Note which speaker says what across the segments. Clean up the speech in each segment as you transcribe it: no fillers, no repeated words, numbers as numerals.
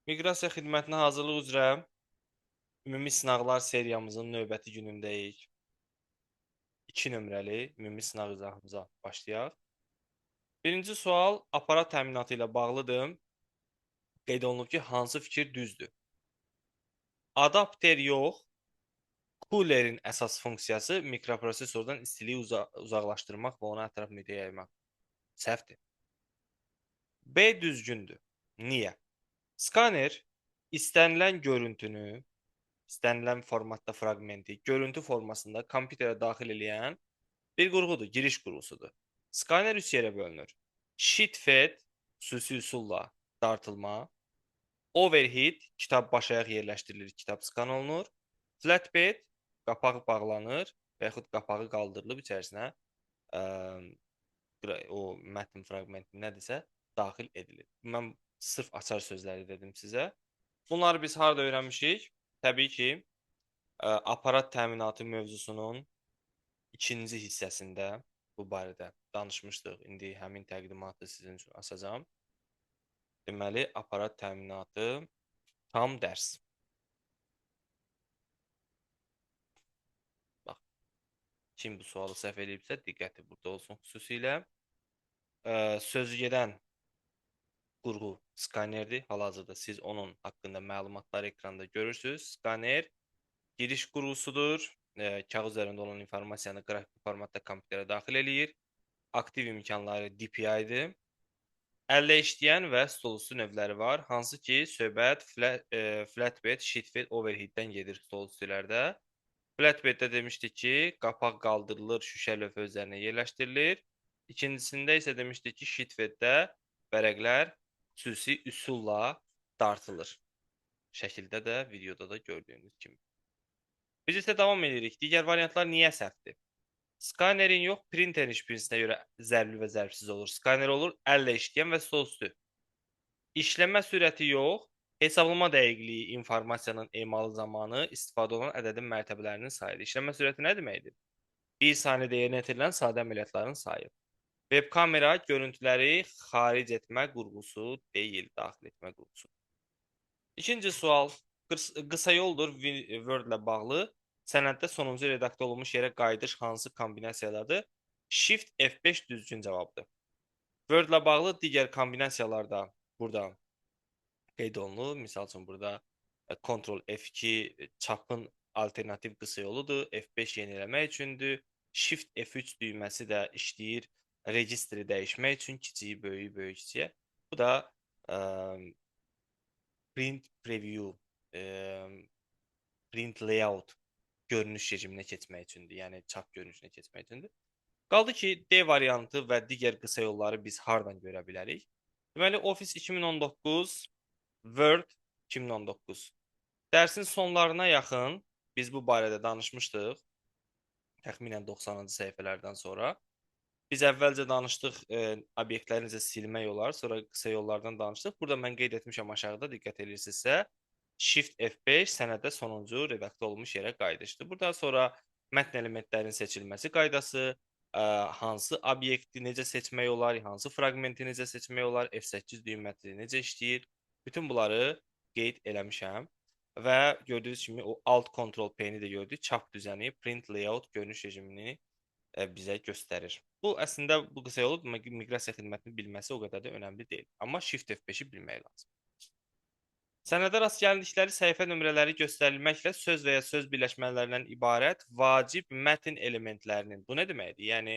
Speaker 1: Miqrasiya xidmətinə hazırlıq üzrə ümumi sınaqlar seriyamızın növbəti günündəyik. 2 nömrəli ümumi sınaq izahımıza başlayaq. Birinci sual aparat təminatı ilə bağlıdır. Qeyd olunub ki, hansı fikir düzdür? Adapter yox, kulerin əsas funksiyası mikroprosesordan istiliyi uzaqlaşdırmaq və onu ətraf mühitə yaymaq. Səhvdir. B düzgündür. Niyə? Skaner istənilən görüntünü, istənilən formatda fraqmenti görüntü formasında kompüterə daxil edən bir qurğudur, giriş qurğusudur. Skaner üç yerə bölünür. Sheet fed xüsusi üsulla dartılma, overhead kitab başayaq yerləşdirilir, kitab skan olunur. Flatbed qapağı bağlanır və yaxud qapağı qaldırılıb içərisinə ə, o mətn fraqmenti nədirsə daxil edilir. Mən sırf açar sözləri dedim sizə. Bunları biz harda öyrənmişik? Təbii ki, aparat təminatı mövzusunun ikinci hissəsində bu barədə danışmışdıq. İndi həmin təqdimatı sizin üçün açacağam. Deməli, aparat təminatı tam dərs. Bax, kim bu sualı səhv edibsə, diqqəti burada olsun xüsusilə. Sözü gedən qurğu skanerdir. Hal-hazırda siz onun haqqında məlumatları ekranda görürsünüz. Skaner giriş qurğusudur. Kağız üzərində olan informasiyanı qrafik formatda kompüterə daxil eləyir. Aktiv imkanları DPI-dir. Əllə işləyən və stolüstü növləri var. Hansı ki, söhbət flatbed, sheetfed, overheaddən gedir stolüstülərdə. Flatbeddə demişdik ki, qapaq qaldırılır, şüşə lövhə üzərinə yerləşdirilir. İkincisində isə demişdik ki, sheetfeddə vərəqlər xüsusi üsulla dartılır. Şəkildə də, videoda da gördüyünüz kimi. Biz isə davam edirik. Digər variantlar niyə səhvdir? Skanerin yox, printerin işbirlisinə görə zərli və zərfsiz olur. Skaner olur əllə işləyən və stolüstü. İşləmə sürəti yox, hesablama dəqiqliyi informasiyanın emalı zamanı istifadə olunan ədədin mərtəbələrinin sayıdır. İşləmə sürəti nə deməkdir? 1 saniyədə yerinə yetirilen sadə əməliyyatların sayı. Web kamera görüntüləri xaric etmə qurğusu deyil, daxil etmə qurğusu. İkinci sual qısa yoldur Word ilə bağlı. Sənəddə sonuncu redaktə olunmuş yerə qayıdış hansı kombinasiyadadır? Shift F5 düzgün cavabdır. Word ilə bağlı digər kombinasiyalarda burada qeyd olunur. Misal üçün burada Ctrl F2 çapın alternativ qısa yoludur. F5 yeniləmək üçündür. Shift F3 düyməsi də işləyir registri dəyişmək üçün kiçiyi, böyüyü, böyük kiçiyə. Bu da print preview, print layout görünüş rejiminə keçmək üçündür. Yəni çap görünüşünə keçmək üçündür. Qaldı ki, D variantı və digər qısa yolları biz hardan görə bilərik? Deməli, Office 2019, Word 2019. Dərsin sonlarına yaxın biz bu barədə danışmışdıq. Təxminən 90-cı səhifələrdən sonra. Biz əvvəlcə danışdıq obyektləri necə silmək olar, sonra qısa yollardan danışdıq. Burada mən qeyd etmişəm aşağıda, diqqət edirsinizsə, Shift F5 sənəddə sonuncu redaktə olmuş yerə qayıdışdır. Burada sonra mətn elementlərinin seçilməsi qaydası, hansı obyekti necə seçmək olar, hansı fraqmenti necə seçmək olar, F8 düyməsi necə işləyir, bütün bunları qeyd eləmişəm. Və gördüyünüz kimi o Alt Ctrl P-ni də gördük, çap düzəni, print layout görünüş rejimini bizə göstərir. Bu əslində bu qısa yolu miqrasiya xidmətini bilməsi o qədər də önəmli deyil. Amma Shift F5-i bilmək lazım. Sənədə rast gəldikləri səhifə nömrələri göstərilməklə söz və ya söz birləşmələrindən ibarət vacib mətn elementlərinin, bu nə deməkdir? Yəni,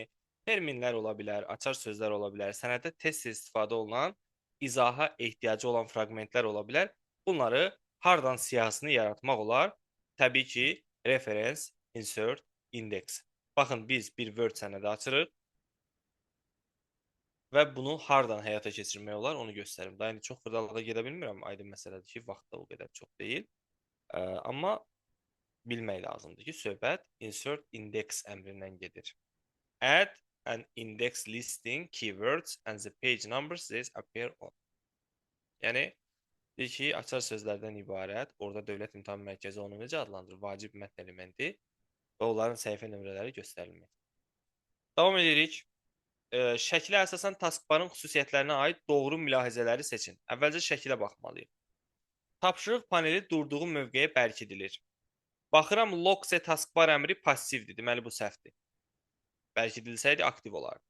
Speaker 1: terminlər ola bilər, açar sözlər ola bilər, sənəddə tez-tez istifadə olunan, izaha ehtiyacı olan fraqmentlər ola bilər. Bunları hardan siyahısını yaratmaq olar? Təbii ki, reference, insert, index. Baxın, biz bir Word sənədi açırıq və bunu hardan həyata keçirmək olar, onu göstərim. Daha indi çox xırdalığa gedə bilmirəm, aydın məsələdir ki, vaxt da o qədər çox deyil. Amma bilmək lazımdır ki, söhbət insert index əmrindən gedir. Add an index listing keywords and the page numbers that appear on. Yəni, deyir ki, açar sözlərdən ibarət, orada Dövlət İmtahan Mərkəzi onu necə adlandırır? Vacib mətn elementi və onların səhifə nömrələri göstərilməkdir. Davam edirik. Şəkilə əsasən taskbarın xüsusiyyətlərinə aid doğru mülahizələri seçin. Əvvəlcə şəkilə baxmalıyıq. Tapşırıq paneli durduğu mövqeyə bərkidilir. Baxıram, lock Z taskbar əmri passivdir. Deməli, bu səhvdir. Bərkidilsəydi aktiv olardı.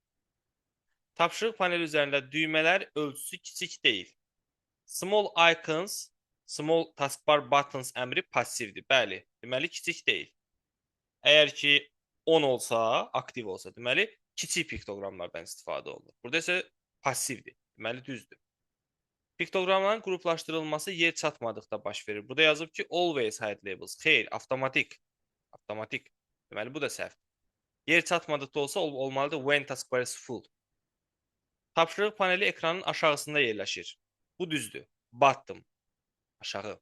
Speaker 1: Tapşırıq paneli üzərində düymələr ölçüsü kiçik deyil. Small icons, small taskbar buttons əmri passivdir. Bəli, deməli, kiçik deyil. Əgər ki 10 olsa, aktiv olsa, deməli, kiçik piktoqramlardan istifadə olunur. Burada isə passivdir. Deməli, düzdür. Piktoqramların qruplaşdırılması yer çatmadıqda baş verir. Burada yazıb ki, always hide labels. Xeyr, avtomatik. Avtomatik. Deməli, bu da səhv. Yer çatmadıqda olsa olmalıdır when taskbar is full. Tapşırıq paneli ekranın aşağısında yerləşir. Bu düzdür. Bottom. Aşağı.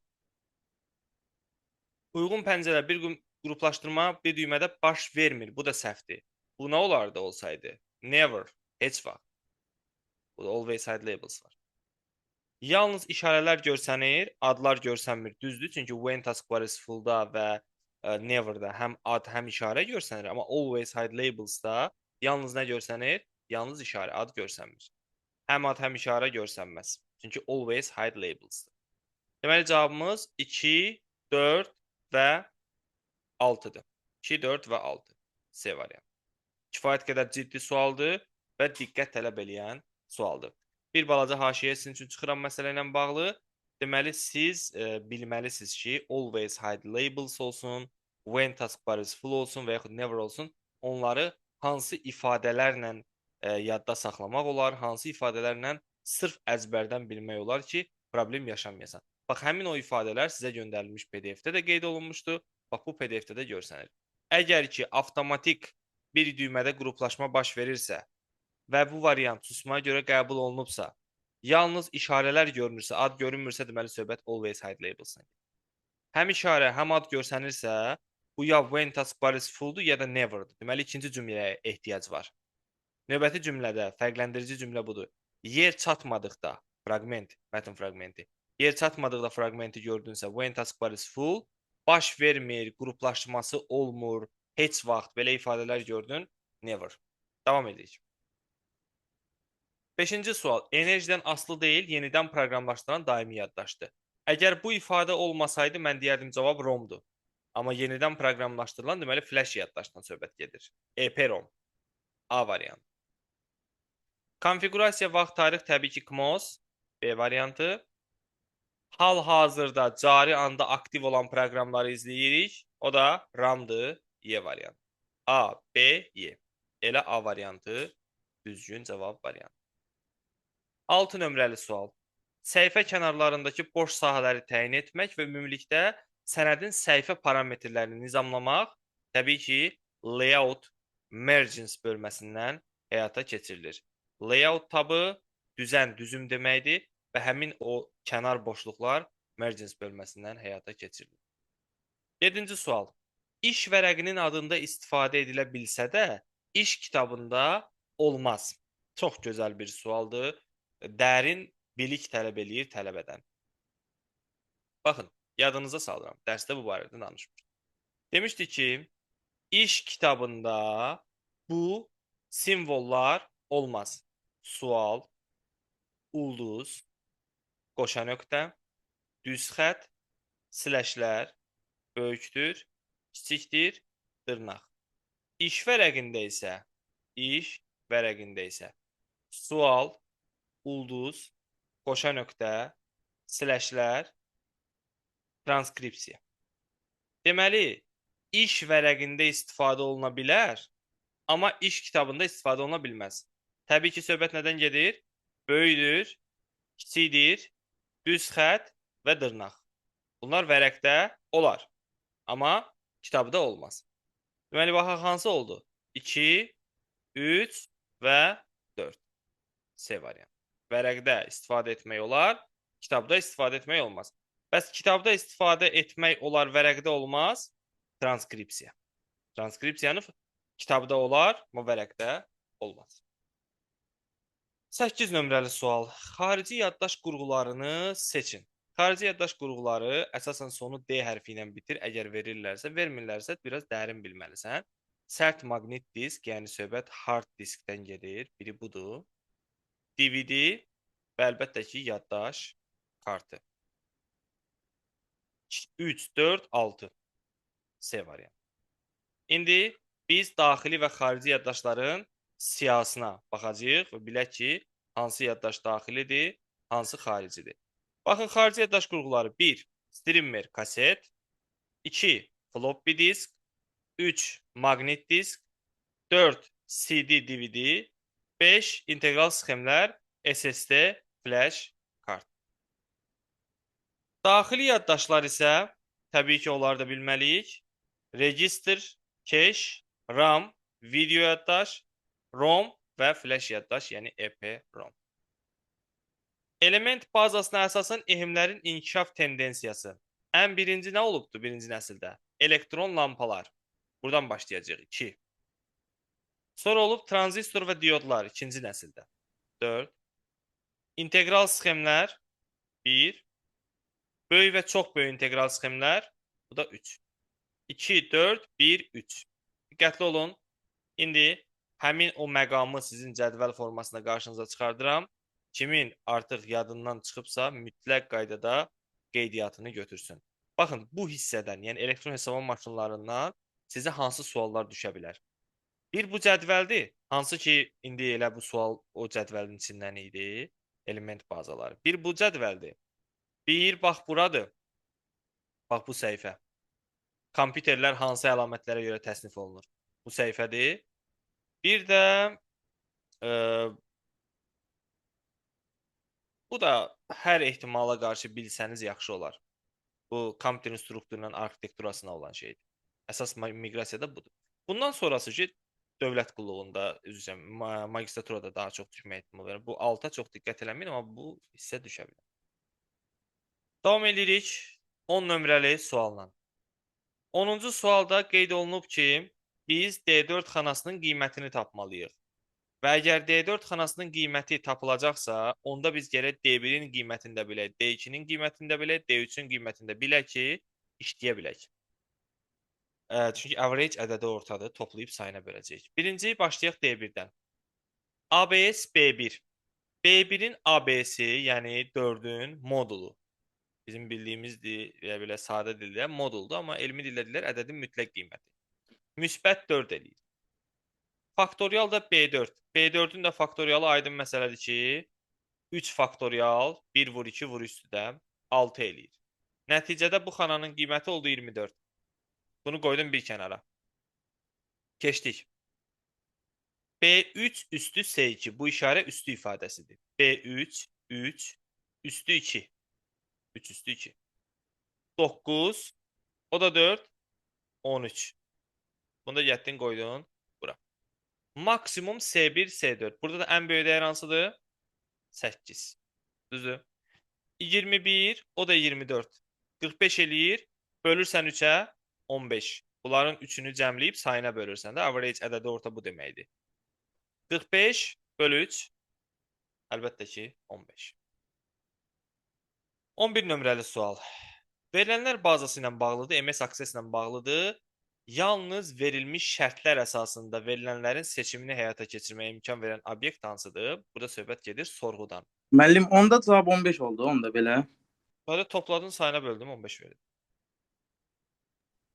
Speaker 1: Uyğun pəncərə bir qruplaşdırma bir düymədə baş vermir. Bu da səhvdir. Bu nə olardı olsaydı? Never. Heç vaxt. Burada always hide labels var. Yalnız işarələr görsənir, adlar görsənmir. Düzdür, çünki when taskbar is full-da və never-da həm ad, həm işarə görsənir. Amma always hide labels-da yalnız nə görsənir? Yalnız işarə, ad görsənmir. Həm ad, həm işarə görsənməz. Çünki always hide labels-dır. Deməli, cavabımız 2, 4 və 6-dır. 2, 4 və 6. C variantı. Kifayət qədər ciddi sualdır və diqqət tələb eləyən sualdır. Bir balaca haşiyə sizin üçün çıxıram məsələ ilə bağlı. Deməli, siz bilməlisiniz ki, always hide labels olsun, when taskbar is full olsun və yaxud never olsun, onları hansı ifadələrlə yadda saxlamaq olar, hansı ifadələrlə sırf əzbərdən bilmək olar ki, problem yaşanmayasan. Bax, həmin o ifadələr sizə göndərilmiş PDF-də də qeyd olunmuşdur. Bax, bu PDF-də də görsənir. Əgər ki, avtomatik bir düymədə qruplaşma baş verirsə və bu variant susmaya görə qəbul olunubsa, yalnız işarələr görünürsə, ad görünmürsə, deməli söhbət always hide labels-dır. Həm işarə, həm ad görsənirsə, bu ya when taskbar is full-dur, ya da never-dır. Deməli, ikinci cümləyə ehtiyac var. Növbəti cümlədə fərqləndirici cümlə budur. Yer çatmadıqda, fraqment, mətn fraqmenti, yer çatmadıqda fraqmenti gördünsə, when taskbar is full, baş vermir, qruplaşması olmur, heç vaxt belə ifadələr gördün, never. Davam edirik. 5-ci sual. Enerjidən asılı deyil, yenidən proqramlaşdıran daimi yaddaşdır. Əgər bu ifadə olmasaydı, mən deyərdim cavab ROM-dur. Amma yenidən proqramlaşdırılan, deməli, flash yaddaşdan söhbət gedir. EPROM. A variantı. Konfigurasiya, vaxt, tarix təbii ki, CMOS. B variantı. Hal-hazırda cari anda aktiv olan proqramları izləyirik. O da RAM-dır. Y variantı. A, B, Y. Elə A variantı düzgün cavab variantı. 6 nömrəli sual. Səhifə kənarlarındakı boş sahələri təyin etmək və ümumilikdə sənədin səhifə parametrlərini nizamlamaq təbii ki, layout margins bölməsindən həyata keçirilir. Layout tabı düzən, düzüm deməkdir və həmin o kənar boşluqlar margins bölməsindən həyata keçirilir. 7-ci sual. İş vərəqinin adında istifadə edilə bilsə də, iş kitabında olmaz. Çox gözəl bir sualdır. Dərin bilik tələb eləyir tələbədən. Baxın, yadınıza salıram. Dərsdə bu barədə danışmışdım. Demişdik ki, iş kitabında bu simvollar olmaz. Sual, ulduz, qoşa nöqtə, düz xət, slashlər, böyükdür, kiçikdir, dırnaq. İş vərəqində isə sual, ulduz, qoşa nöqtə, slashlər, transkripsiya. Deməli, iş vərəqində istifadə oluna bilər, amma iş kitabında istifadə oluna bilməz. Təbii ki, söhbət nədən gedir? Böyükdür, kiçikdir, düz xət və dırnaq. Bunlar vərəqdə olar, amma kitabda olmaz. Deməli, baxaq, hansı oldu? 2, 3 və 4. C variantı. Vərəqdə istifadə etmək olar, kitabda istifadə etmək olmaz. Bəs kitabda istifadə etmək olar, vərəqdə olmaz? Transkripsiya. Transkripsiyanı kitabda olar, amma vərəqdə olmaz. 8 nömrəli sual. Xarici yaddaş qurğularını seçin. Xarici yaddaş qurğuları əsasən sonu D hərfi ilə bitir. Əgər verirlərsə, vermirlərsə biraz dərin bilməlisən. Sərt maqnit disk, yəni söhbət hard diskdən gedir. Biri budur. DVD və əlbəttə ki, yaddaş kartı. 3, 4, 6. C variantı. İndi biz daxili və xarici yaddaşların siyahısına baxacağıq və bilək ki, hansı yaddaş daxilidir, hansı xaricidir. Baxın, xarici yaddaş qurğuları 1. Streamer kaset, 2. Floppy disk, 3. Magnet disk, 4. CD, DVD, 5. İntegral sxemlər, SSD, flash kart. Daxili yaddaşlar isə təbii ki, onları da bilməliyik. Register, cache, RAM, video yaddaş, ROM və flash yaddaş, yəni EPROM. Element bazasına əsasən ehimlərin inkişaf tendensiyası. Ən birinci nə olubdu birinci nəsildə? Elektron lampalar. Buradan başlayacağıq. 2. Sonra olub tranzistor və diodlar ikinci nəsildə. 4. İntegral sxemlər 1. Böyük və çox böyük integral sxemlər, bu da 3. 2, 4, 1, 3. Diqqətli olun. İndi həmin o məqamı sizin cədvəl formasında qarşınıza çıxardıram. Kimin artıq yadından çıxıbsa, mütləq qaydada qeydiyyatını götürsün. Baxın, bu hissədən, yəni elektron hesablama maşınlarından sizə hansı suallar düşə bilər? Bir, bu cədvəldir. Hansı ki, indi elə bu sual o cədvəlin içindən idi. Element bazaları. Bir, bu cədvəldir. Bir, bax buradır. Bax bu səhifə. Kompüterlər hansı əlamətlərə görə təsnif olunur? Bu səhifədir. Bir də bu da hər ehtimala qarşı bilsəniz yaxşı olar. Bu kompüterin strukturundan arxitekturasına olan şeydir. Əsas miqrasiyada budur. Bundan sonrası ki, dövlət qulluğunda, üzrəm, magistraturada daha çox düşmə ehtimalı var. Bu alta çox diqqət eləməyin, amma bu hissə düşə bilər. Davam edirik 10 nömrəli sualla. 10-cu sualda qeyd olunub ki, biz D4 xanasının qiymətini tapmalıyıq. Və əgər D4 xanasının qiyməti tapılacaqsa, onda biz gərək D1-in qiymətində bilək, D2-nin qiymətində bilək, D3-ün qiymətində bilək ki, işləyə bilək. Çünki average ədədi ortadır, toplayıb sayına böləcəyik. Birinci, başlayaq D1-dən. ABS B1. B1-in ABS-i, yəni 4-ün modulu. Bizim bildiyimizdir, belə sadə dildə moduldur, amma elmi dildə deyirlər ədədin mütləq qiyməti. Müsbət 4 eləyir. Faktorial da B4. B4-ün də faktorialı aydın məsələdir ki, 3 faktorial 1 vur 2 vur üstüdə 6 eləyir. Nəticədə bu xananın qiyməti oldu 24. Bunu qoydum bir kənara. Keçdik. B3 üstü S2. Bu işarə üstü ifadəsidir. B3, 3, üstü 2. 3 üstü 2. 9, o da 4, 13. Bunu da getdin qoydun bura. Maksimum S1, S4. Burada da ən böyük dəyər hansıdır? 8. Düzdür? 21, o da 24. 45 eləyir. Bölürsən 3-ə 15. Bunların 3-ünü cəmləyib sayına bölürsən də. Average ədədi orta bu deməkdir. 45 bölü 3. Əlbəttə ki 15. 11 nömrəli sual. Verilənlər bazası ilə bağlıdır, MS Access ilə bağlıdır. Yalnız verilmiş şərtlər əsasında verilənlərin seçimini həyata keçirməyə imkan verən obyekt hansıdır? Burada söhbət gedir sorğudan.
Speaker 2: Müəllim, onda cavab 15 oldu, onda belə.
Speaker 1: Böyle topladın sayına böldüm 15 verdim.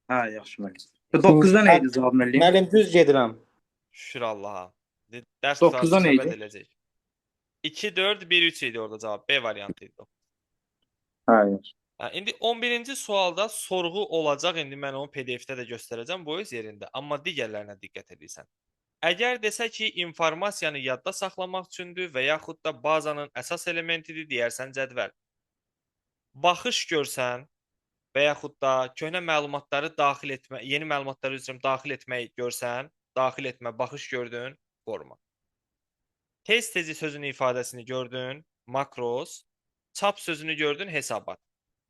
Speaker 2: Hə, yaxşı müəllim. 9-da nə idi cavab müəllim?
Speaker 3: Müəllim düz gedirəm.
Speaker 1: Şükür Allah'a. Ders
Speaker 2: 9'da
Speaker 1: tutarsa
Speaker 2: neydi?
Speaker 1: söhbət edəcək. 2, 4, 1, 3 idi orada cavab. B variantıydı.
Speaker 2: Hə, yaxşı.
Speaker 1: İndi 11-ci sualda sorğu olacaq. İndi mən onu PDF-də də göstərəcəm bu öz yerində. Amma digərlərinə diqqət edirsən. Əgər desə ki, informasiyanı yadda saxlamaq üçündür və yaxud da bazanın əsas elementidir, deyərsən cədvəl. Baxış görsən və yaxud da köhnə məlumatları daxil etmə, yeni məlumatları üzrə daxil etmək görsən, daxil etmə, baxış gördün, forma. Tez-tezi sözünün ifadəsini gördün, makros, çap sözünü gördün, hesabat.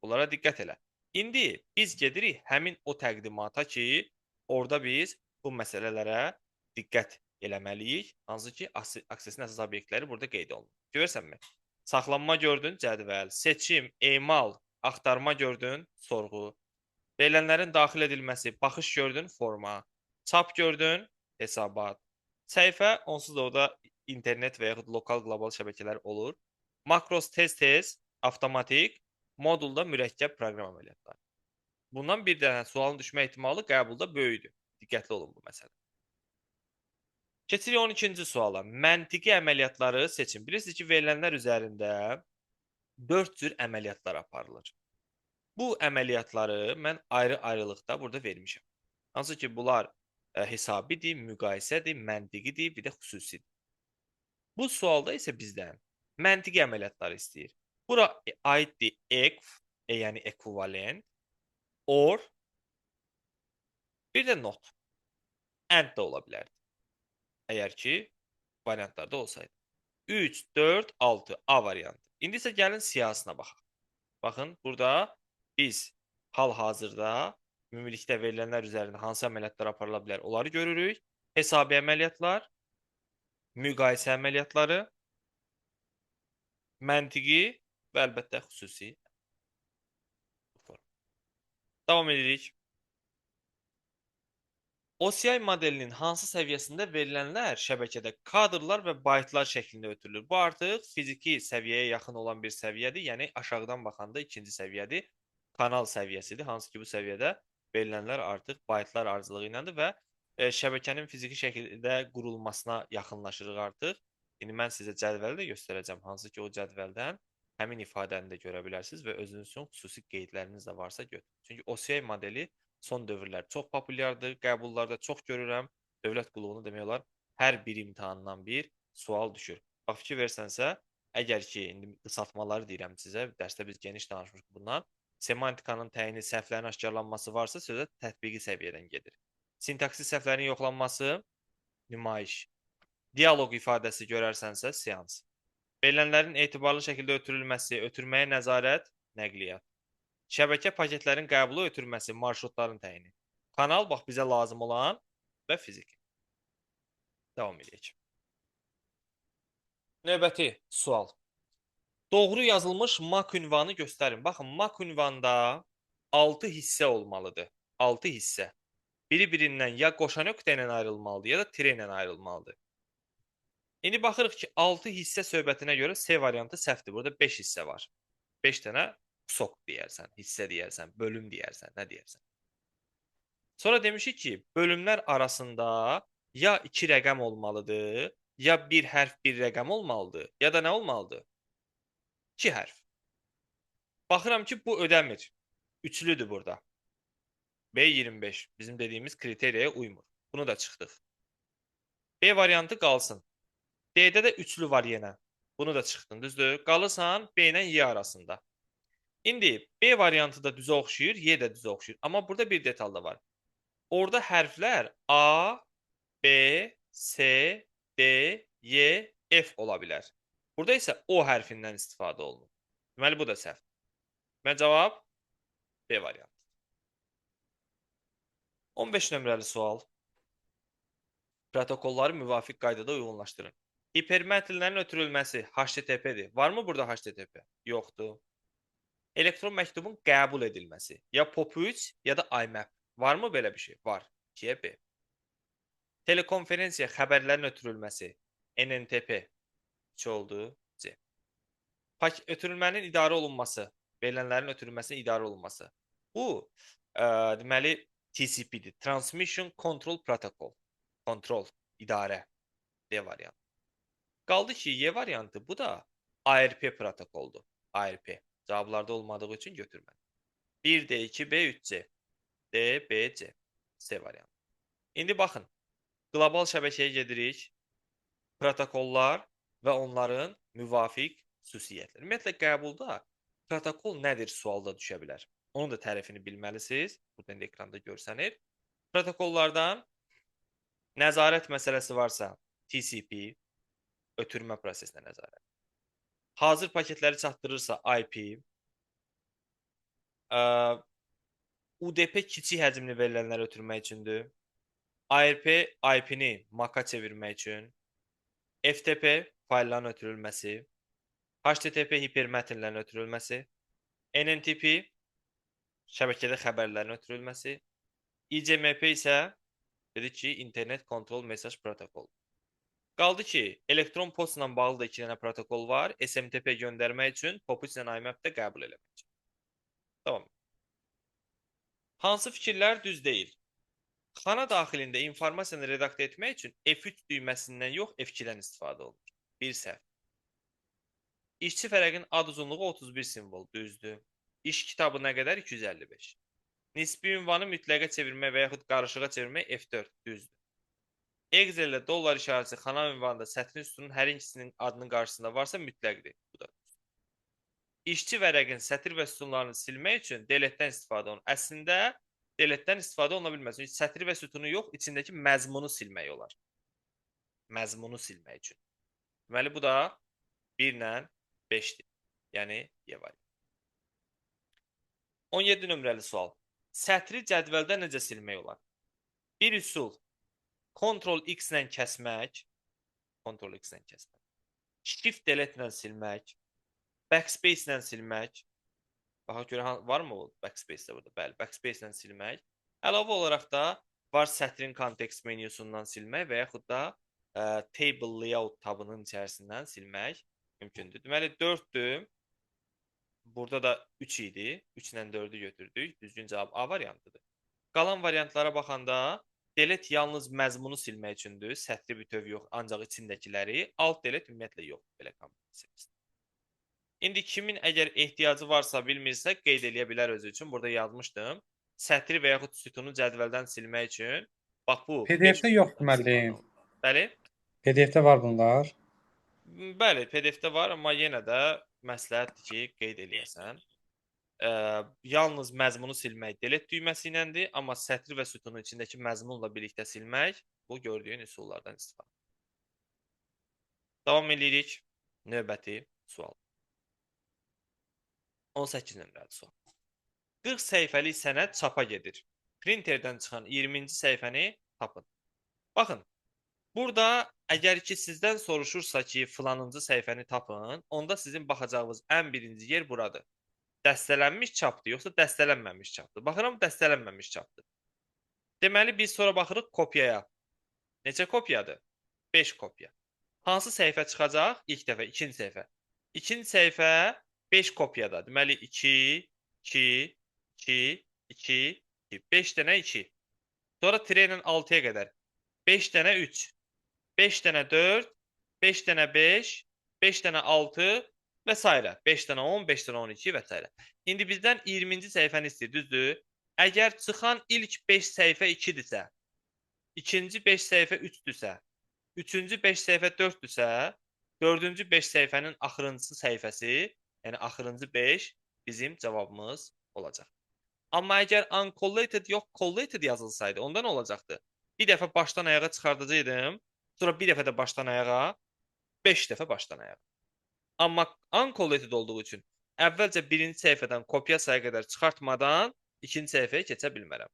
Speaker 1: Bunlara diqqət elə. İndi biz gedirik həmin o təqdimata ki, orada biz bu məsələlərə diqqət eləməliyik. Hansı ki, aksesin əsas obyektləri burada qeyd olunur. Görürsənmi? Saxlanma gördün, cədvəl, seçim, emal, axtarma gördün, sorğu. Verilənlərin daxil edilməsi, baxış gördün, forma. Çap gördün, hesabat. Səhifə, onsuz da orada internet və yaxud lokal qlobal şəbəkələr olur. Makros tez-tez, avtomatik, modulda mürəkkəb proqram əməliyyatları. Bundan bir dənə sualın düşmə ehtimalı qəbulda böyükdür. Diqqətli olun bu məsələ. Keçirik 12-ci suala. Məntiqi əməliyyatları seçin. Bilirsiniz ki, verilənlər üzərində 4 cür əməliyyatlar aparılır. Bu əməliyyatları mən ayrı-ayrılıqda burada vermişəm. Hansı ki, bunlar hesabidir, müqayisədir, məntiqidir, bir də xüsusidir. Bu sualda isə bizdən məntiqi əməliyyatları istəyir. Bura aiddir eqv, yəni ekvivalent, or, bir də not. And da ola bilərdi. Əgər ki, variantlarda olsaydı. 3, 4, 6 A variantı. İndi isə gəlin siyahısına baxaq. Baxın, burada biz hal-hazırda ümumilikdə verilənlər üzərində hansı əməliyyatlar aparıla bilər, onları görürük. Hesabi əməliyyatlar, müqayisə əməliyyatları, məntiqi və əlbəttə xüsusi. Davam edirik. OCI modelinin hansı səviyyəsində verilənlər şəbəkədə kadrlar və baytlar şəklində ötürülür? Bu artıq fiziki səviyyəyə yaxın olan bir səviyyədir. Yəni aşağıdan baxanda ikinci səviyyədir. Kanal səviyyəsidir. Hansı ki bu səviyyədə verilənlər artıq baytlar ardıcılığı iləndir və şəbəkənin fiziki şəkildə qurulmasına yaxınlaşırıq artıq. İndi mən sizə cədvəli də göstərəcəm. Hansı ki o cədvəldən həmin ifadəni də görə bilərsiniz və özünüz üçün xüsusi qeydləriniz də varsa götürün. Çünki OCI modeli son dövrlər çox populyardır. Qəbullarda çox görürəm. Dövlət qulluğunu demək olar hər bir imtahandan bir sual düşür. Bax fikir versənsə, əgər ki indi qısaltmaları deyirəm sizə, dərsdə biz geniş danışmışıq bundan. Semantikanın təyini, səhvlərin aşkarlanması varsa sözə tətbiqi səviyyədən gedir. Sintaksi səhvlərin yoxlanması nümayiş. Dialoq ifadəsi görərsənsə seans. Verilənlərin etibarlı şəkildə ötürülməsi, ötürməyə nəzarət, nəqliyyat. Şəbəkə paketlərin qəbulu ötürməsi, marşrutların təyini. Kanal bax bizə lazım olan və fiziki. Davam edək. Növbəti sual. Doğru yazılmış mak ünvanı göstərin. Baxın, mak ünvanda 6 hissə olmalıdır. 6 hissə. Biri-birindən ya qoşa nöqtə ilə ayrılmalıdır, ya da tire ilə ayrılmalıdır. İndi baxırıq ki, 6 hissə söhbətinə görə C variantı səhvdir. Burada 5 hissə var. 5 dənə sok deyərsən, hissə deyərsən, bölüm deyərsən, nə deyərsən. Sonra demişik ki, bölümlər arasında ya 2 rəqəm olmalıdır, ya bir hərf bir rəqəm olmalıdır, ya da nə olmalıdır? 2 hərf. Baxıram ki, bu ödəmir. Üçlüdür burada. B25 bizim dediyimiz kriteriyaya uymur. Bunu da çıxdıq. B variantı qalsın. D-də də üçlü var yenə. Bunu da çıxdın, düzdür? Qalırsan B ilə Y arasında. İndi B variantı da düzə oxşayır, Y də düzə oxşayır. Amma burada bir detal da var. Orada hərflər A, B, C, D, Y, F ola bilər. Burada isə O hərfindən istifadə olunur. Deməli, bu da səhv. Və cavab B variantı. 15 nömrəli sual. Protokolları müvafiq qaydada uyğunlaşdırın. Hipermetrlərin ötürülməsi HTTP-dir. Varmı burada HTTP? Yoxdur. Elektron məktubun qəbul edilməsi. Ya POP3 ya da IMAP. Varmı belə bir şey? Var. 2-yə B. Telekonferensiya xəbərlərin ötürülməsi. NNTP. 3 oldu. C. Ötürülmənin idarə olunması. Verilənlərin ötürülməsinin idarə olunması. Bu, deməli, TCP-dir. Transmission Control Protocol. Kontrol, idarə. D variantı. Qaldı ki, Y variantı. Bu da ARP protokoldur. ARP. Cavablarda olmadığı üçün götürmədim. 1D, 2B, 3C. D, B, C. C variantı. İndi baxın. Qlobal şəbəkəyə gedirik. Protokollar və onların müvafiq xüsusiyyətləri. Ümumiyyətlə, qəbulda protokol nədir sualda düşə bilər. Onun da tərifini bilməlisiniz. Buradan da ekranda görsənir. Protokollardan nəzarət məsələsi varsa TCP, ötürmə prosesinə nəzarət. Hazır paketləri çatdırırsa IP, UDP kiçik həcmli verilənləri ötürmək üçündür. ARP IP-ni MAC-a çevirmək üçün. FTP faylların ötürülməsi. HTTP hipermətnlərin ötürülməsi. NNTP şəbəkədə xəbərlərin ötürülməsi. ICMP isə dedik ki, internet kontrol mesaj protokolu. Qaldı ki, elektron postla bağlı da 2 dənə protokol var. SMTP göndərmək üçün, POP3 ilə IMAP də qəbul eləmək üçün. Tamam. Hansı fikirlər düz deyil? Xana daxilində informasiyanı redaktə etmək üçün F3 düyməsindən yox, F2-dən istifadə olunur. Bir səhv. İşçi fərəqin ad uzunluğu 31 simvol, düzdür. İş kitabı nə qədər? 255. Nisbi ünvanı mütləqə çevirmək və yaxud qarışığa çevirmək F4, düzdür. Excel ilə dollar işarəsi xana ünvanında sətrin sütunun hər ikisinin adının qarşısında varsa mütləqdir. Bu da. İşçi vərəqin sətir və sütunlarını silmək üçün deletedən istifadə olunur. Əslində deletedən istifadə oluna bilməz. Çünki sətri və sütunu yox, içindəki məzmunu silmək olar. Məzmunu silmək üçün. Deməli bu da 1 ilə 5-dir. Yəni Y variantı. 17 nömrəli sual. Sətri cədvəldə necə silmək olar? Bir üsul. Ctrl X ilə kəsmək. Ctrl X ilə kəsmək. Shift delete ilə silmək. Backspace ilə silmək. Baxa görə varmı o backspace-də burada? Bəli, backspace ilə silmək. Əlavə olaraq da var sətrin kontekst menyusundan silmək və yaxud da table layout tabının içərisindən silmək mümkündür. Deməli 4-dür. Burada da 3 idi. 3 ilə 4-ü götürdük. Düzgün cavab A variantıdır. Qalan variantlara baxanda delete yalnız məzmunu silmək üçündür. Sətri bütöv yox, ancaq içindəkiləri. Alt delete ümumiyyətlə yox. Belə kombinasiya. İndi kimin əgər ehtiyacı varsa, bilmirsə, qeyd eləyə bilər özü üçün. Burada yazmışdım. Sətri və yaxud sütunu cədvəldən silmək üçün. Bax bu.
Speaker 3: PDF-də yoxdur müəllim.
Speaker 1: Bəli.
Speaker 3: PDF-də var bunlar.
Speaker 1: Bəli, PDF-də var, amma yenə də məsləhətdir ki, qeyd eləyəsən. Yalnız məzmunu silmək delete düyməsi iləndir, amma sətri və sütunun içindəki məzmunla birlikdə silmək bu gördüyün üsullardan istifadə. Davam edirik. Növbəti sual. 18 nömrəli sual. 40 səhifəlik sənəd çapa gedir. Printerdən çıxan 20-ci səhifəni tapın. Baxın, burada əgər ki sizdən soruşursa ki, filanıncı səhifəni tapın, onda sizin baxacağınız ən birinci yer buradır. Dəstələnmiş çapdır, yoxsa dəstələnməmiş çapdır? Baxıram, dəstələnməmiş çapdır. Deməli, biz sonra baxırıq kopyaya. Neçə kopyadır? 5 kopya. Hansı səhifə çıxacaq? İlk dəfə, ikinci səhifə. İkinci səhifə 5 kopyada. Deməli 2, 2, 2, 2, 2. 5 dənə 2. Sonra tire ilə 6-ya qədər. 5 dənə 3. 5 dənə 4. 5 dənə 5. 5 dənə 6 və s. 5 dənə 10, 5 dənə 12 və s. İndi bizdən 20-ci səhifəni istəyir, düzdür? Əgər çıxan ilk 5 səhifə 2-dirsə, ikinci 5 səhifə 3-dürsə, üçüncü 5 səhifə 4-dürsə, dördüncü 5 səhifənin axırıncı səhifəsi, yəni axırıncı 5 bizim cavabımız olacaq. Amma əgər uncollated yox, collated yazılsaydı, onda nə olacaqdı? Bir dəfə başdan ayağa çıxardacaqdım, sonra bir dəfə də başdan ayağa, 5 dəfə başdan ayağa. Amma uncollated olduğu üçün əvvəlcə birinci səhifədən kopya sayı qədər çıxartmadan ikinci səhifəyə keçə bilmərəm.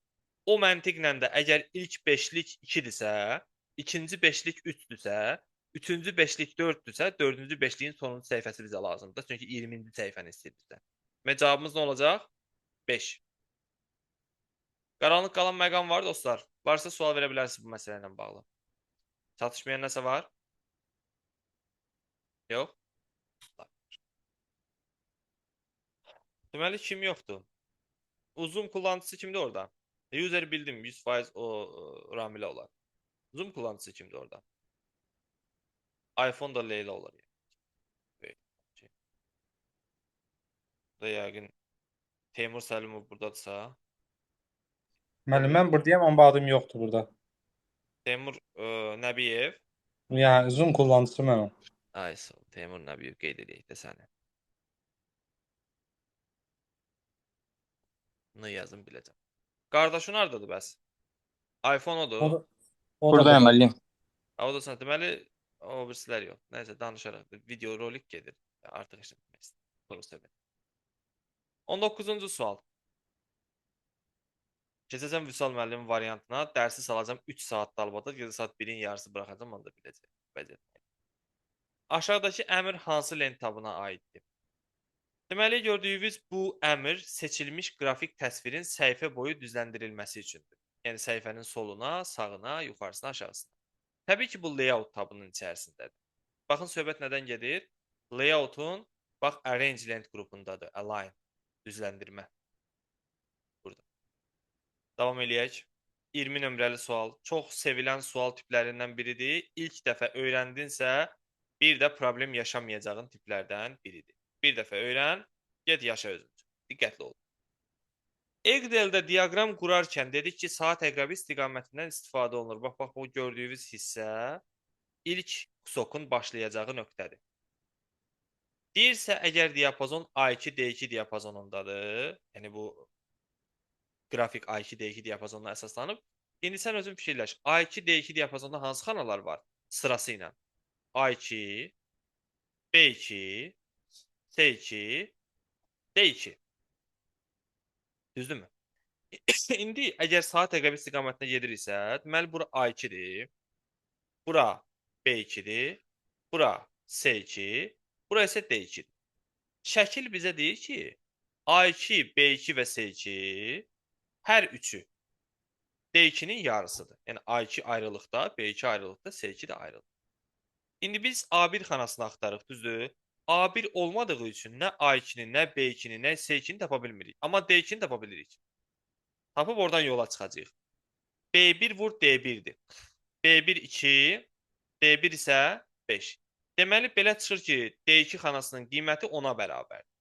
Speaker 1: O məntiqlə də əgər ilk 5-lik 2-dirsə, ikinci 5-lik 3-dürsə, üçüncü 5-lik 4-dürsə, dördüncü 5-liyin sonuncu səhifəsi bizə lazımdır. Çünki 20-ci səhifəni istəyirsə. Və cavabımız nə olacaq? 5. Qaranlıq qalan məqam var dostlar. Varsa sual verə bilərsiniz bu məsələ ilə bağlı. Çatışmayan nəsə var? Yox? Deməli kim yoxdur? Zoom kullanıcısı kimdir orada? User bildim 100% o Ramile olar. Zoom kullanıcısı kimdir orada? iPhone da Leyla olar. Da yəqin Teymur Səlimov buradadırsa.
Speaker 3: Müəllim, mən buradayam, amma adım yoxdur burada.
Speaker 1: Teymur Nəbiyev.
Speaker 3: Yəni Zoom kullanıcısı mənəm.
Speaker 1: Ay sağ ol. Teymur Nəbiyev qeyd edək də səni. Bunu yazım biləcəm. Qardaşın hardadır bəs? iPhone odur.
Speaker 2: Buradayım müəllim.
Speaker 1: O da sən deməli o birisilər yox. Nəysə danışaraq video rolik gedir. Artıq işin deməkdir. 19-cu sual. Keçəcəm Vüsal müəllimin variantına. Dərsi salacam 3 saat dalbada, 7 saat 1-in yarısı buraxacam, onu da biləcək. Aşağıdakı əmr hansı lent tabına aiddir? Deməli, gördüyünüz bu əmr seçilmiş qrafik təsvirin səhifə boyu düzləndirilməsi üçündür. Yəni səhifənin soluna, sağına, yuxarısına, aşağısına. Təbii ki, bu layout tabının içərisindədir. Baxın, söhbət nədən gedir? Layoutun, bax, arrange lent qrupundadır, align, düzləndirmə. Burada. Davam eləyək. 20 nömrəli sual. Çox sevilən sual tiplərindən biridir. İlk dəfə öyrəndinsə, bir də problem yaşamayacağın tiplərdən biridir. Bir dəfə öyrən, get yaşa özün üçün. Diqqətli ol. Excel'də diaqram qurarkən dedik ki, saat əqrəbi istiqamətindən istifadə olunur. Bax, bu gördüyünüz hissə ilk kusokun başlayacağı nöqtədir. Deyirsə, əgər diapazon A2, D2 diapazonundadır, yəni bu qrafik A2, D2 diapazonuna əsaslanıb, indi sən özün fikirləş, A2, D2 diapazonda hansı xanalar var sırası ilə? A2, B2, C2, D2. Düzdürmü? İndi əgər saat əqrəbi istiqamətinə gediriksə, deməli bura A2-dir, bura B2-dir, bura C2, bura isə D2-dir. Şəkil bizə deyir ki, A2, B2 və C2 hər üçü D2-nin yarısıdır. Yəni A2 ayrılıqda, B2 ayrılıqda, C2 də ayrılıqda. İndi biz A1 xanasını axtarıq, düzdür? A1 olmadığı üçün nə A2-ni, nə B2-ni, nə C2-ni tapa bilmirik. Amma D2-ni tapa bilirik. Tapıb oradan yola çıxacağıq. B1 vur D1'dir. B1 2, D1 isə 5. Deməli, belə çıxır ki, D2 xanasının qiyməti 10-a bərabərdir.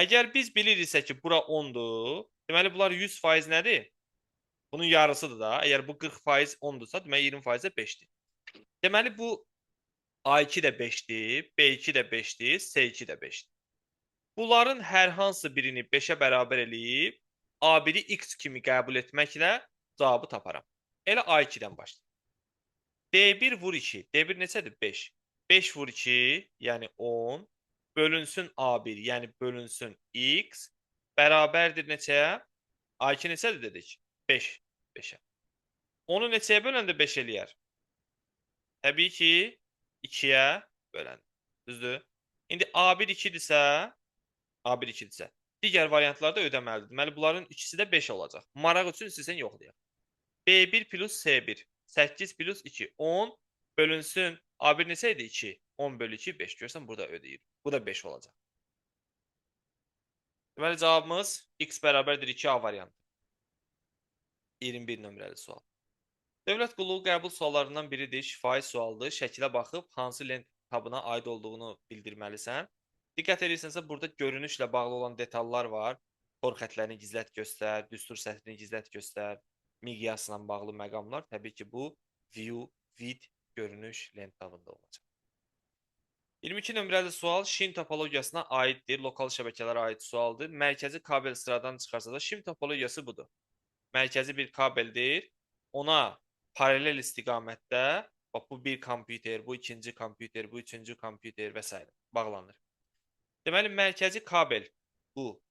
Speaker 1: Əgər biz biliriksə ki, bura 10'dur, deməli, bunlar 100% nədir? Bunun yarısıdır da. Əgər bu 40% 10'dursa, deməli, 20% də 5'dir. Deməli, bu A2 də 5'dir, B2 də 5'dir, C2 də 5'dir. Bunların hər hansı birini 5'ə bərabər eləyib, A1'i X kimi qəbul etməklə cavabı taparam. Elə A2'dən başlayalım. D1 vur 2. D1 neçədir? 5. 5 vur 2, yəni 10. Bölünsün A1, yəni bölünsün X. Bərabərdir neçəyə? A2 neçədir dedik? 5. 5'ə. Onu neçəyə böləndə 5 eləyər? Təbii ki, 2'yə böləndə. Düzdür? İndi A1 2'dirsə, A1 2'dirsə, digər variantlarda ödəməlidir. Deməli, bunların ikisi də 5 olacaq. Maraq üçün istəsən yoxlayaq. B1 plus C1. 8 plus 2. 10 bölünsün. A1 neçəydi? 2. 10 bölü 2, 5. Görsən, burada ödəyir. Bu da 5 olacaq. Deməli, cavabımız X bərabərdir 2A variantı. 21 nömrəli sual. Dövlət qulluğu qəbul suallarından biridir. Şifahi sualdır. Şəkilə baxıb hansı lent tabına aid olduğunu bildirməlisən. Diqqət edirsənsə, burada görünüşlə bağlı olan detallar var. Tor xətlərini gizlət göstər, düstur səthini gizlət göstər, miqyasla bağlı məqamlar. Təbii ki, bu view, vid, görünüş lent tabında olacaq. 22 nömrəli sual şin topologiyasına aiddir. Lokal şəbəkələrə aid sualdır. Mərkəzi kabel sıradan çıxarsa da şin topologiyası budur. Mərkəzi bir kabeldir. Ona paralel istiqamətdə, bax, bu bir kompüter, bu ikinci kompüter, bu üçüncü kompüter və s. bağlanır. Deməli, mərkəzi kabel bu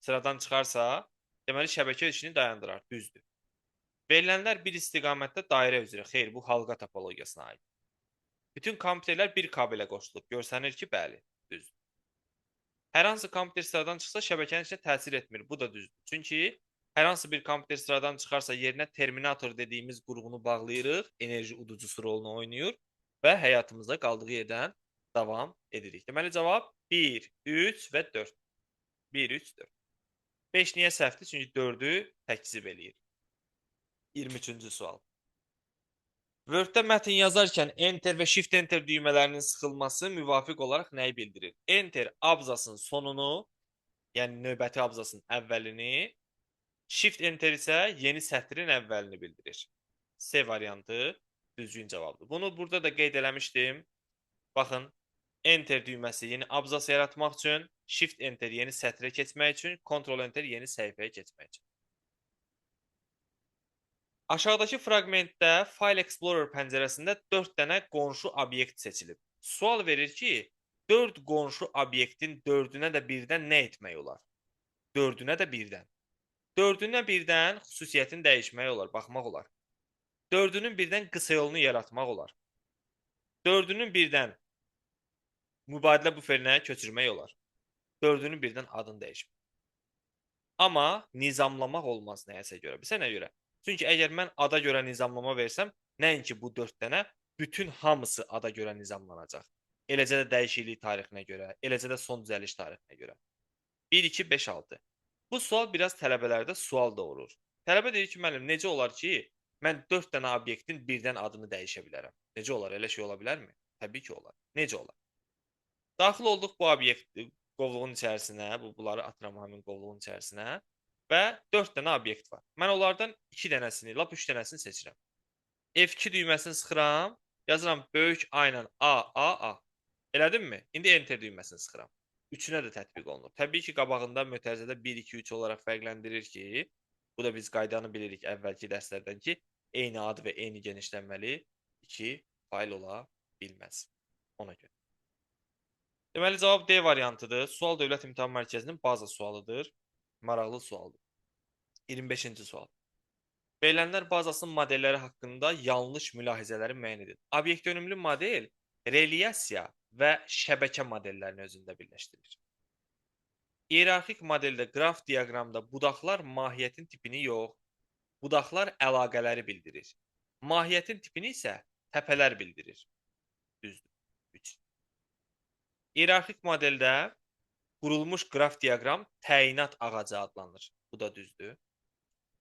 Speaker 1: sıradan çıxarsa, deməli, şəbəkə işini dayandırar, düzdür. Verilənlər bir istiqamətdə dairə üzrə, xeyr, bu halqa topologiyasına aid. Bütün kompüterlər bir kabelə qoşulub, görsənir ki, bəli, düzdür. Hər hansı kompüter sıradan çıxsa, şəbəkənin içində təsir etmir, bu da düzdür. Çünki hər hansı bir kompüter sıradan çıxarsa, yerinə terminator dediyimiz qurğunu bağlayırıq, enerji uducusu rolunu oynayır və həyatımızda qaldığı yerdən davam edirik. Deməli, cavab 1, 3 və 4. 1, 3, 4. 5 niyə səhvdir? Çünki 4'ü təkzib eləyir. 23-cü sual. Word-də mətn yazarkən Enter və Shift Enter düymələrinin sıxılması müvafiq olaraq nəyi bildirir? Enter abzasın sonunu, yəni növbəti abzasın əvvəlini, Shift Enter isə yeni sətrin əvvəlini bildirir. C variantı düzgün cavabdır. Bunu burada da qeyd eləmişdim. Baxın, Enter düyməsi yeni abzas yaratmaq üçün, Shift Enter yeni sətrə keçmək üçün, Ctrl Enter yeni səhifəyə keçmək üçün. Aşağıdakı fraqmentdə File Explorer pəncərəsində 4 dənə qonşu obyekt seçilib. Sual verir ki, 4 qonşu obyektin 4'ünə də birdən nə etmək olar? 4'ünə də birdən. 4'ünə birdən xüsusiyyətini dəyişmək olar, baxmaq olar. 4'ünün birdən qısa yolunu yaratmaq olar. 4'ünün birdən mübadilə buferinə köçürmək olar. 4'ünün birdən adını dəyişmək. Amma nizamlamaq olmaz nəyəsə görə. Bizə nə görə? Çünki əgər mən ada görə nizamlama versəm, nəinki bu 4 dənə, bütün hamısı ada görə nizamlanacaq. Eləcə də dəyişiklik tarixinə görə, eləcə də son düzəliş tarixinə görə. 1, 2, 5, 6. Bu sual biraz tələbələrdə sual doğurur. Tələbə deyir ki, müəllim, necə olar ki, mən 4 dənə obyektin birdən adını dəyişə bilərəm? Necə olar? Elə şey ola bilərmi? Təbii ki, olar. Necə olar? Daxil olduq bu obyekt qovluğun içərisinə, bunları atıram həmin qovluğun içərisinə və 4 dənə obyekt var. Mən onlardan 2 dənəsini, lap 3 dənəsini seçirəm. F2 düyməsini sıxıram, yazıram böyük A ilə A. Elədimmi? İndi enter düyməsini sıxıram. Üçünə də tətbiq olunur. Təbii ki, qabağında mötərizədə 1, 2, 3 olaraq fərqləndirir ki, bu da biz qaydanı bilirik əvvəlki dərslərdən ki, eyni ad və eyni genişlənməli 2 fayl ola bilməz. Ona görə. Deməli, cavab D variantıdır. Sual Dövlət İmtahan Mərkəzinin baza sualıdır. Maraqlı sualdır. 25-ci sual. Verilənlər bazasının modelləri haqqında yanlış mülahizələri müəyyən edin. Obyekt önümlü model relyasiya və şəbəkə modellərini özündə birləşdirir. İyerarxik modeldə qraf diaqramda budaqlar mahiyyətin tipini yox, budaqlar əlaqələri bildirir. Mahiyyətin tipini isə təpələr bildirir. Düzdür. 3. İyerarxik modeldə qurulmuş qraf diaqram təyinat ağacı adlanır. Bu da düzdür.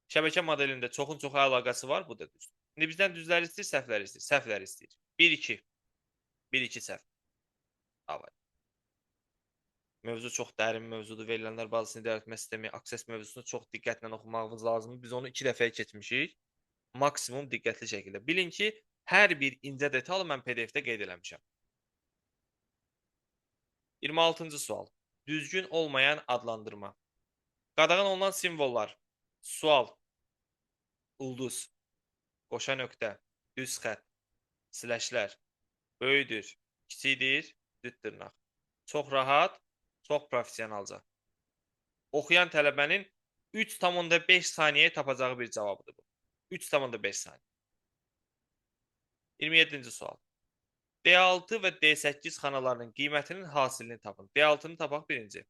Speaker 1: Şəbəkə modelində çoxun-çoxu əlaqəsi var, bu da düzdür. İndi bizdən düzləri istəyir, səhvləri istəyir. Səhvləri istəyir. 1-2. 1-2 səhv. Avay. Mövzu çox dərin mövzudur. Verilənlər bazasını idarə etmə sistemi, akses mövzusunu çox diqqətlə oxumağımız lazımdır. Biz onu 2 dəfəyə keçmişik. Maksimum diqqətli şəkildə. Bilin ki, hər bir incə detalı mən PDF-də qeyd eləmişəm. 26-cı sual. Düzgün olmayan adlandırma. Qadağan olunan simvollar. Sual, ulduz, qoşa nöqtə, düz xətt, sləşlər, böyüdür, kiçikdir, düz dırnaq. Çox rahat, çox professionalca. Oxuyan tələbənin 3,5 saniyəyə tapacağı bir cavabıdır bu. 3,5 saniyə. 27-ci sual. D6 və D8 xanalarının qiymətinin hasilini tapın. D6-nı tapaq birinci.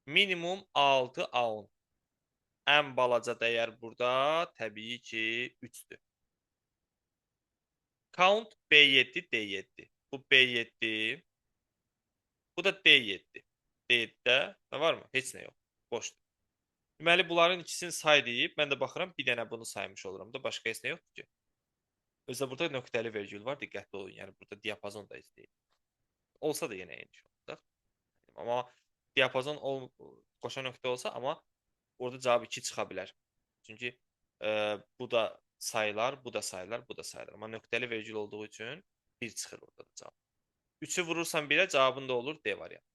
Speaker 1: Minimum A6, A10. Ən balaca dəyər burada təbii ki 3-dür. Count B7, D7. Bu B7. Bu da D7. D7-də nə var mı? Heç nə yox. Boşdur. Deməli, bunların ikisini say deyib, mən də baxıram, bir dənə bunu saymış olurum da, başqa heç nə yoxdur ki. Özdə burada nöqtəli vergül var, diqqətli olun. Yəni, burada diapazon da izləyir. Olsa da yenə eyni şey olacaq. Amma diapazon qoşa nöqtə olsa, amma orada cavab 2 çıxa bilər. Çünki bu da sayılar, bu da sayılar, bu da sayılar. Amma nöqtəli vergül olduğu üçün 1 çıxır orada da cavab. 3-ü vurursan 1-ə, cavabın da olur D variantı.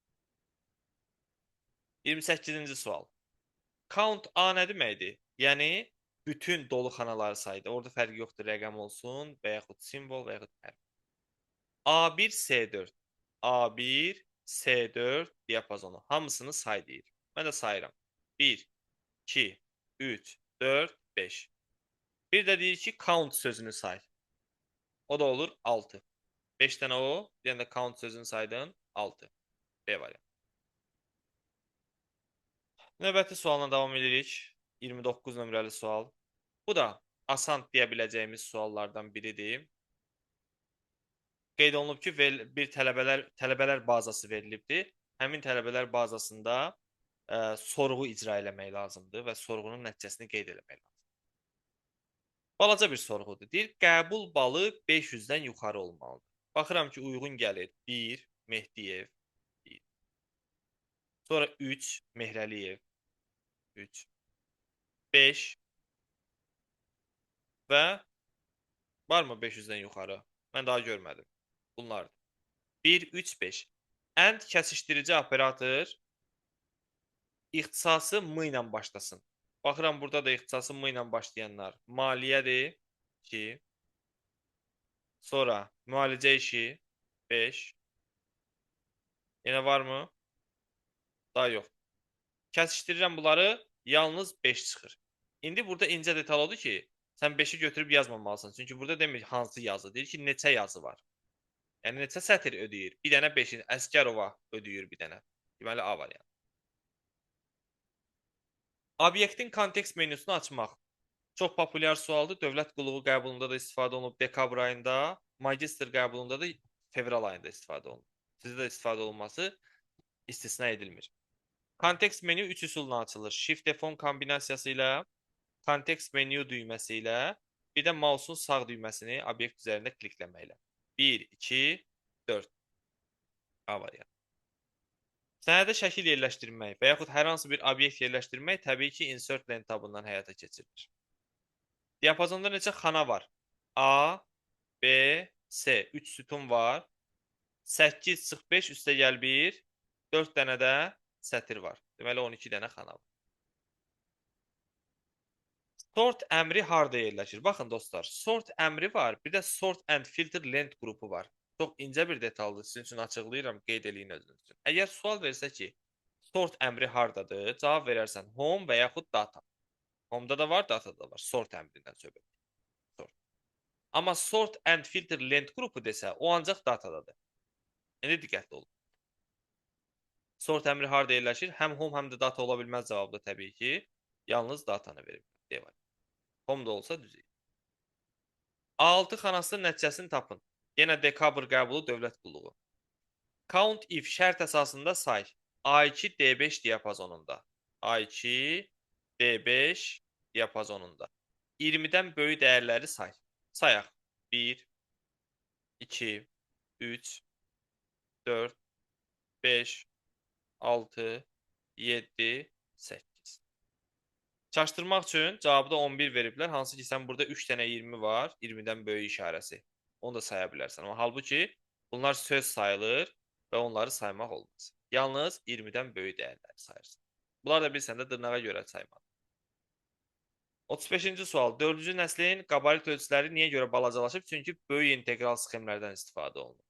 Speaker 1: 28-ci sual. Count A nə deməkdir? Yəni, bütün dolu xanaları saydı. Orada fərqi yoxdur, rəqəm olsun, və yaxud simvol, və yaxud hərf. A1, C4. A1, C4 diapazonu. Hamısını say deyir. Mən də sayıram. 1, 2, 3, 4, 5. Bir də deyir ki, count sözünü say. O da olur 6. 5 dənə o, bir dənə də count sözünü saydın 6. B variantı. Növbəti sualına davam edirik. 29 nömrəli sual. Bu da asan deyə biləcəyimiz suallardan biridir. Qeyd olunub ki, bir tələbələr bazası verilibdir. Həmin tələbələr bazasında sorğu icra eləmək lazımdır və sorğunun nəticəsini qeyd eləmək lazımdır. Balaca bir sorğudur. Deyir, qəbul balı 500-dən yuxarı olmalıdır. Baxıram ki, uyğun gəlir. 1, Mehdiyev. 1. Sonra 3, Mehrəliyev. 3. 5. Və varmı 500-dən yuxarı? Mən daha görmədim. Bunlardır. 1, 3, 5. Ənd kəsişdirici operator ixtisası M ilə başlasın. Baxıram, burada da ixtisası M ilə başlayanlar. Maliyyədir. 2. Sonra müalicə işi. 5. Yenə varmı? Daha yox. Kəsişdirirəm bunları. Yalnız 5 çıxır. İndi burada incə detal odur ki, sən 5-i götürüb yazmamalısan. Çünki burada demir hansı yazı. Deyir ki, neçə yazı var. Yəni neçə sətr ödəyir? Bir dənə 5-in. Əskərova ödəyir bir dənə. Deməli, A variantı. Obyektin kontekst menüsünü açmaq. Çox populyar sualdır. Dövlət qulluğu qəbulunda da istifadə olunub dekabr ayında, magistr qəbulunda da fevral ayında istifadə olunub. Sizdə də istifadə olunması istisna edilmir. Kontekst menü 3 üsulla açılır. Shift F10 kombinasiyası ilə kontekst menü düyməsi ilə, bir də mouse'un sağ düyməsini obyekt üzərində klikləməklə. 1, 2, 4. A variantı. Sənədə şəkil yerləşdirmək və yaxud hər hansı bir obyekt yerləşdirmək təbii ki, insert len tabından həyata keçirilir. Diapazonda neçə xana var? A, B, C. 3 sütun var. 8 çıx 5 üstə gəl 1. 4 dənə də sətir var. Deməli 12 dənə xana var. Sort əmri harda yerləşir? Baxın dostlar, sort əmri var, bir də sort and filter length qrupu var. Çox incə bir detaldır, sizin üçün açıqlayıram, qeyd eləyin özünüz üçün. Əgər sual versə ki, sort əmri hardadır, cavab verərsən home və yaxud data. Home'da da var, datada da var. Sort əmrindən söhbət. Sort. Amma sort and filter length qrupu desə, o ancaq datadadır. İndi diqqətli olun. Sort əmri harda yerləşir? Həm home, həm də data ola bilməz cavabda təbii ki. Yalnız datanı verir. Devam. Home da olsa düzeyir. A6 xanasının nəticəsini tapın. Yenə dekabr qəbulu dövlət qulluğu. Count if şərt əsasında say. A2 D5 diapazonunda. A2 D5 diapazonunda. 20-dən böyük dəyərləri say. Sayaq. 1, 2, 3, 4, 5, 6, 7, 8. Çaşdırmaq üçün cavabda 11 veriblər. Hansı ki, sən burada 3 dənə 20 var. 20-dən böyük işarəsi. Onu da saya bilərsən. Amma halbuki bunlar söz sayılır və onları saymaq olmaz. Yalnız 20-dən böyük dəyərləri sayırsan. Bunlar da bilsən də dırnağa görə saymaq. 35-ci sual. 4-cü nəslin qabalit ölçüləri niyə görə balacalaşıb? Çünki böyük integral sxemlərdən istifadə olunur.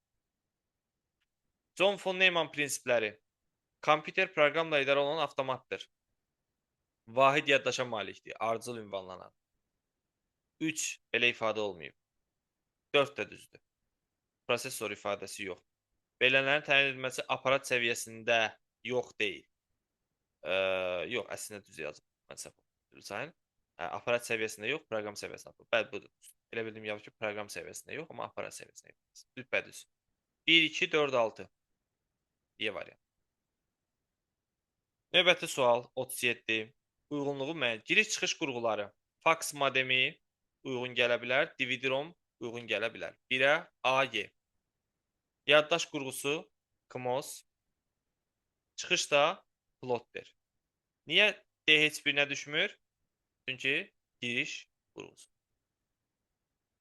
Speaker 1: John von Neumann prinsipləri. Kompüter proqramla idarə olunan avtomatdır. Vahid yaddaşa malikdir, ardıcıl ünvanlanan. 3 belə ifadə olmayıb. 4 də düzdür. Prosesor ifadəsi yox. Verilənlərin təyin edilməsi aparat səviyyəsində yox deyil. Yox, əslində düz yazıb. Mən səhv sayın. Aparat səviyyəsində yox, proqram səviyyəsində. Bəli, budur. Elə bildim ya ki, proqram səviyyəsində yox, amma aparat səviyyəsində yox. Düz. 1, 2, 4, 6. Y variant. Növbəti sual 37. Uyğunluğu müəyyən. Giriş-çıxış qurğuları. Fax modemi uyğun gələ bilər. DVD-ROM uyğun gələ bilər. 1-ə AY. Yaddaş qurğusu KMOS. Çıxışda plotter. Niyə D heç birinə düşmür? Çünki giriş qurğusu.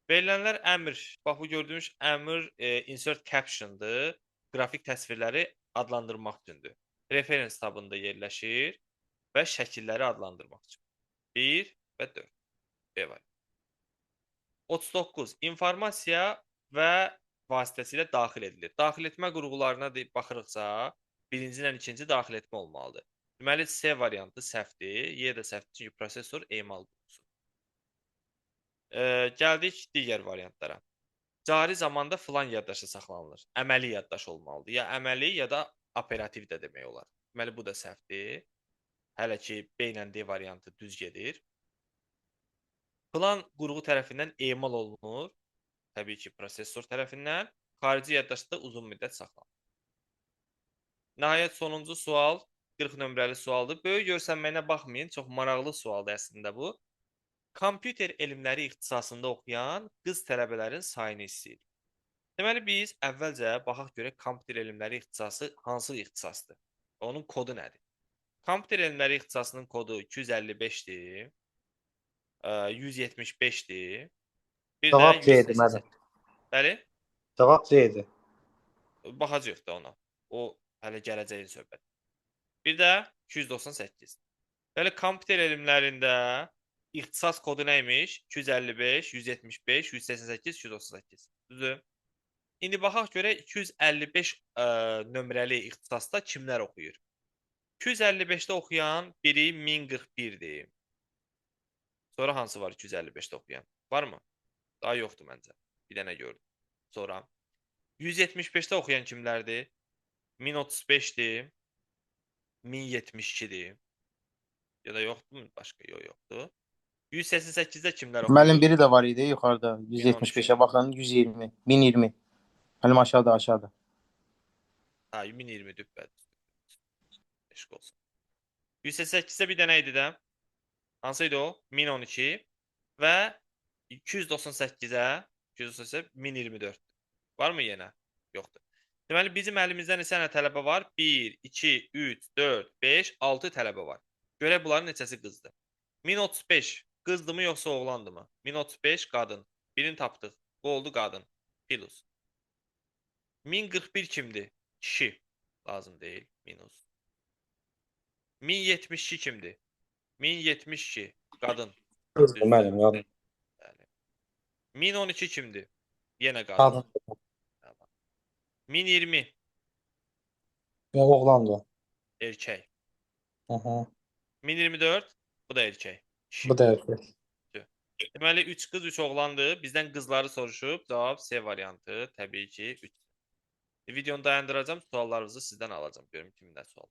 Speaker 1: Verilənlər əmr. Bax, bu gördüyümüz əmr insert caption'dır. Qrafik təsvirləri adlandırmaq üçündür. Reference tabında yerləşir və şəkilləri adlandırmaq üçün. 1 və 4. B var. 39. İnformasiya və vasitəsilə daxil edilir. Daxil etmə qurğularına baxırıqsa, birinci ilə ikinci daxil etmə olmalıdır. Deməli, C variantı səhvdir. Y də səhvdir, çünki prosesor emal qurğusu. Gəldik digər variantlara. Cari zamanda filan yaddaşı saxlanılır. Əməli yaddaş olmalıdır. Ya əməli, ya da operativ də demək olar. Deməli, bu da səhvdir. Hələ ki, B ilə D variantı düz gedir. Plan qurğu tərəfindən emal olunur. Təbii ki, prosesor tərəfindən. Xarici yaddaşda uzun müddət saxlanılır. Nəhayət, sonuncu sual 40 nömrəli sualdır. Böyük görsənməyinə baxmayın. Çox maraqlı sualdır əslində bu. Kompüter elmləri ixtisasında oxuyan qız tələbələrin sayını istəyir. Deməli, biz əvvəlcə baxaq görək kompüter elmləri ixtisası hansı ixtisasdır? Onun kodu nədir? Kompüter elmləri ixtisasının kodu 255-dir, 175-dir, bir də
Speaker 3: Cavab C-dir
Speaker 1: 188.
Speaker 3: müəllim.
Speaker 1: Bəli,
Speaker 3: Cavab C-dir.
Speaker 1: baxacaq da ona. O, hələ gələcəyin söhbət. Bir də 298. Bəli, kompüter elmlərində ixtisas kodu nəymiş? 255, 175, 188, 238. Düzdür? İndi baxaq görək 255 nömrəli ixtisasda kimlər oxuyur? 255-də oxuyan biri 1041-dir. Sonra hansı var 255-də oxuyan? Varmı? Daha yoxdur məncə. Bir dənə gördüm. Sonra 175-də oxuyan kimlərdir? 1035-dir. 1072-dir. Ya da yoxdur mu? Başqa yoxdur. 188-də kimlər oxuyur?
Speaker 2: Müəllim biri də var idi yuxarıda. 175-ə baxın, 120, 1020. Müəllim aşağıda.
Speaker 1: Ha, 1020 düppədir. Eşq olsun. 188-də bir dənə idi də. Hansıydı o? 1012 və 298-ə 298 1024. Varmı yenə? Yoxdur. Deməli bizim əlimizdə neçə dənə tələbə var? 1, 2, 3, 4, 5, 6 tələbə var. Görək bunların neçəsi qızdır. 1035 qızdımı yoxsa oğlandımı? 1035 qadın. Birini tapdıq. Bu oldu qadın. Plus. 1041 kimdir? Kişi. Lazım deyil. Minus. 1072 kimdir? 1072 qadın.
Speaker 3: Qızdır
Speaker 1: Düzdür.
Speaker 3: müəllim, yadım.
Speaker 1: Yəni. 1012 kimdir? Yenə qadın.
Speaker 3: Qadın.
Speaker 1: Tamam. 1020
Speaker 3: Oğlandı.
Speaker 1: erkək.
Speaker 3: Hı hı.
Speaker 1: 1024 bu da erkək. Kişi.
Speaker 3: Bu da erkək.
Speaker 1: Deməli 3 qız, 3 oğlandır. Bizdən qızları soruşub, cavab C variantı təbii ki 3. Videonu dayandıracağım, suallarınızı sizdən alacağım. Görüm kimin də sual.